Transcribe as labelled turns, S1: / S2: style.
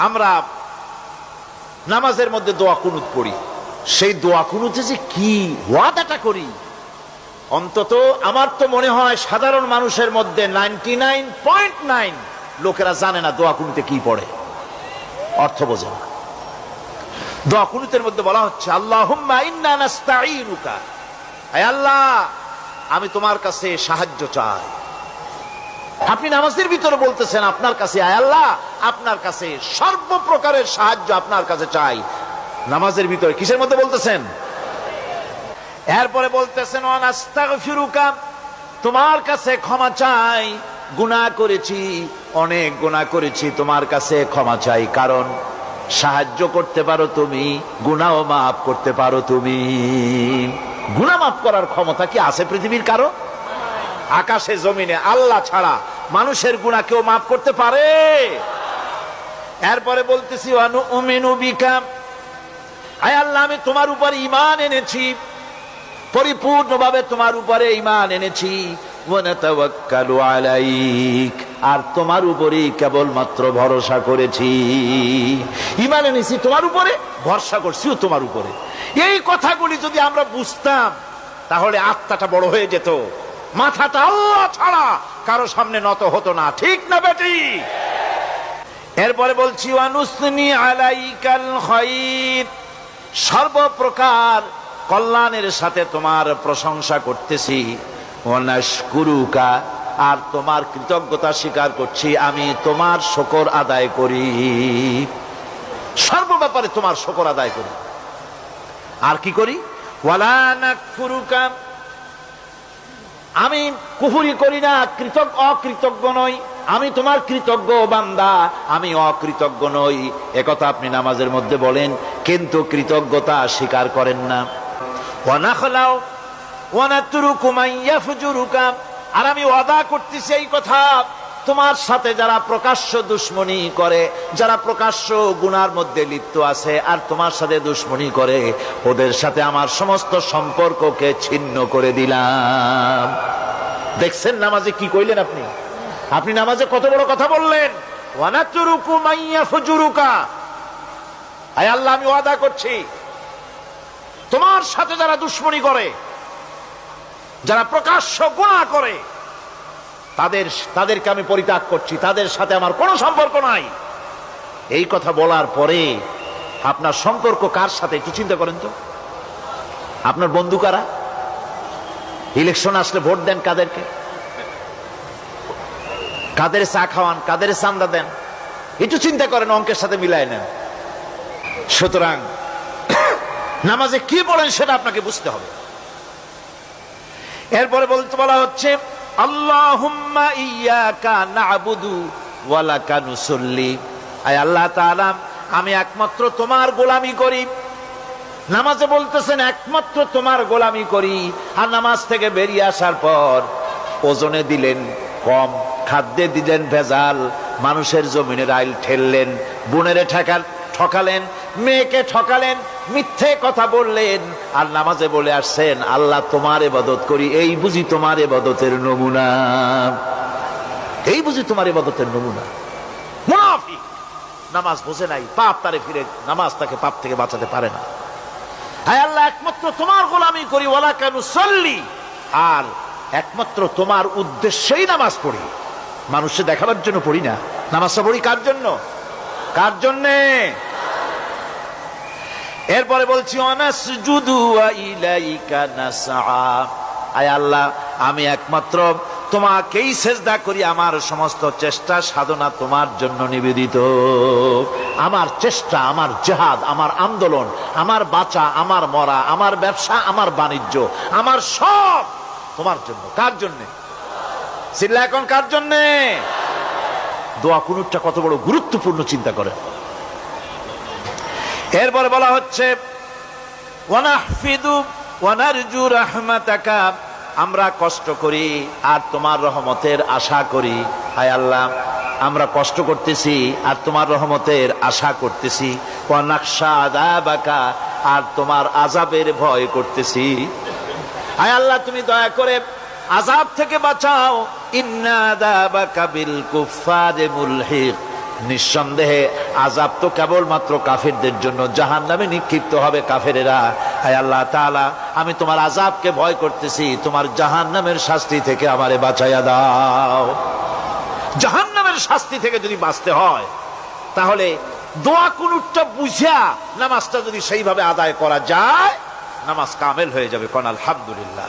S1: আমরা নামাজের মধ্যে দোয়া কুনুত পড়ি, সেই দোয়া কুনুতে যে কি ওয়াদাটা করি, অন্তত আমার তো মনে হয় সাধারণ মানুষের মধ্যে 99.9 লোকেরা জানে না দোয়া কুনুতে কি পড়ে, অর্থ বোঝে না। দোয়া কুনুতের মধ্যে বলা হচ্ছে আল্লাহুম্মা ইন্না নাস্তাঈনুকা, হে আল্লাহ আমি তোমার কাছে সাহায্য চাই। আপনি নামাজের ভিতরে বলতেছেন আপনার কাছে, হে আল্লাহ আপনার কাছে সর্বপ্রকারের সাহায্য আপনার কাছে চাই। নামাজের ভিতরে কিসের মধ্যে বলতেছেন? এরপরে বলতেছেন ওয়া নাস্তাগফিরুকা, তোমার কাছে ক্ষমা চাই, গুনাহ করেছি, অনেক গুনাহ করেছি, তোমার কাছে ক্ষমা চাই, কারণ সাহায্য করতে পারো তুমি, গুনাহও মাফ করতে পারো তুমি। গুনাহ মাফ করার ক্ষমতা কি আছে পৃথিবীর কারো? আকাশে জমিনে আল্লাহ ছাড়া মানুষের গুনাহ কেউ মাফ করতে পারে? এরপরে বলতেছি ওয়া নুমিনু বিকা, হে আল্লাহ আমি তোমার উপর ঈমান এনেছি, পরিপূর্ণভাবে তোমার উপরে ঈমান এনেছি। ওয়া নাতাওয়াক্কালু আলাইক, আর তোমার উপরেই কেবলমাত্র ভরসা করেছি। ঈমান এনেছি তোমার উপরে, ভরসা করছিও তোমার উপরে। এই কথাগুলি যদি আমরা বুঝতাম তাহলে আত্মাটা বড় হয়ে যেত, মাথাটা আল্লাহ ছাড়া কারো সামনে নত হতো না, ঠিক না বেটি? এরপরে বলছি ওয়া নুসনি আলাইকাল খায়র, সর্বপ্রকার কল্যাণের সাথে তোমার প্রশংসা করতেছি। ওয়া নাশকুরুকা, আর তোমার কৃতজ্ঞতা স্বীকার করছি, আমি তোমার শুকর আদায় করি, সর্ব ব্যাপারে তোমার শুকর আদায় করি। আর কি করি? ওয়ালা নাকফুরুকা, আমি কুফরি করি না, অকৃতজ্ঞ নই, আমি তোমার কৃতজ্ঞ বান্দা, আমি অকৃতজ্ঞ নই। একথা আপনি নামাজের মধ্যে বলেন, কিন্তু কৃতজ্ঞতা স্বীকার করেন না। ওয়া নাখলাউ ওয়া নাতরুকু মান ইয়াফজুরুকা, আর আমি ওয়াদা করতেছি এই কথা, তোমার সাথে যারা প্রকাশ্য দুশমনি করে, যারা প্রকাশ্য গুনার মধ্যে লিপ্ত আছে আর তোমার সাথে দুশমনি করে, ওদের সাথে আমার সমস্ত সম্পর্ককে ছিন্ন করে দিলাম। দেখছেন নামাজে কি কইলেন আপনি? আপনি নামাজে কত বড় কথা বললেন, ওয়া নাতরুকু মান ইয়াফজুরুকা, হে আল্লাহ আমি ওয়াদা করছি তোমার সাথে যারা দুশমনি করে, যারা প্রকাশ্য গুনাহ করে, তাদেরকে আমি পরিত্যাগ করছি, তাদের সাথে আমার কোনো সম্পর্ক নাই। এই কথা বলার পরে আপনার সম্পর্ক কার সাথে একটু চিন্তা করেন তো। আপনার বন্ধু কারা? ইলেকশন আসলে ভোট দেন কাদেরকে? কাদের চা খাওয়ান, কাদের চান্দা দেন? একটু চিন্তা করেন, অঙ্কের সাথে মিলায় নেন। সুতরাং নামাজে কি বলেন সেটা আপনাকে বুঝতে হবে। এরপরে বলা হচ্ছে আল্লাহুম্মা ইয়্যাকা না'বুদু ওয়া লাকা নুসাল্লি, আয় আল্লাহ তাআলা আমি একমাত্র তোমার গোলামি করি। নামাজে বলতেছেন একমাত্র তোমার গোলামি করি, আর নামাজ থেকে বেরিয়ে আসার পর ওজনে দিলেন কম, খাদ্যে দিলেন ভেজাল, মানুষের জমিনের আইল ঠেললেন, বোনেরে ঠকালেন, মেয়েকে ঠকালেন, মিথ্যে কথা বললেন, আর নামাজে বলে আসছেন আল্লাহ তোমার ইবাদত করি। এই বুঝি তোমার ইবাদতের নমুনা? এই বুঝি তোমার ইবাদতের নমুনা? মুনাফিক নামাজ বোঝে নাই, পাপ তারে ফিরে, নামাজ তাকে পাপ থেকে বাঁচাতে পারে না। হায় আল্লাহ একমাত্র তোমার গোলামি করি, ওয়া লাকা নুসাল্লি, আর একমাত্র তোমার উদ্দেশ্যেই নামাজ পড়ি, মানুষকে দেখাবার জন্য পড়ি না। নামাজটা পড়ি কার জন্য? কার জন্যে? এরপরে বলছি অনাসজুদু ওয়া ইলাইকা নাসআ, আয় আল্লাহ আমি একমাত্র তোমাকেই সেজদা করি, আমার সমস্ত চেষ্টা সাধনা তোমার জন্য নিবেদিত। আমার চেষ্টা, আমার জিহাদ, আমার আন্দোলন, আমার বাঁচা, আমার মরা, আমার ব্যবসা, আমার বাণিজ্য, আমার সব তোমার জন্য। কার জন্য? চিল্লা এখন কার জন্য? দোয়া কুনুতটা কত বড় গুরুত্বপূর্ণ চিন্তা করেন। এরপরে বলা হচ্ছে ওয়া নাহফিদু ওয়া নারজু রাহমাতাকা, আমরা কষ্ট করি আর তোমার রহমতের আশা করি। হায় আল্লাহ আমরা কষ্ট করতেছি আর তোমার রহমতের আশা করতেছি। ওয়া নাখশা আযাবাকা, আর তোমার আযাবের ভয় করতেছি। হায় আল্লাহ তুমি দয়া করে আযাব থেকে বাঁচাও। ইন্না আযাবাকা বিল কুফফারি মুলহিক, নিঃসন্দেহে আযাব তো কেবলমাত্র কাফেরদের জন্য, জাহান্নামে নিক্ষিপ্ত হবে কাফেরেরা। হায় আল্লাহ তাআলা, আমি তোমার আযাবকে ভয় করতেছি, তোমার জাহান্নামের শাস্তি থেকে আমারে বাঁচাইয়া দাও। জাহান্নামের শাস্তি থেকে যদি বাঁচতে হয়, তাহলে দোয়া কুনুতটা বুঝা নামাজটা যদি সেইভাবে আদায় করা যায়, নামাজ কামেল হয়ে যাবে। কোন আলহামদুলিল্লাহ।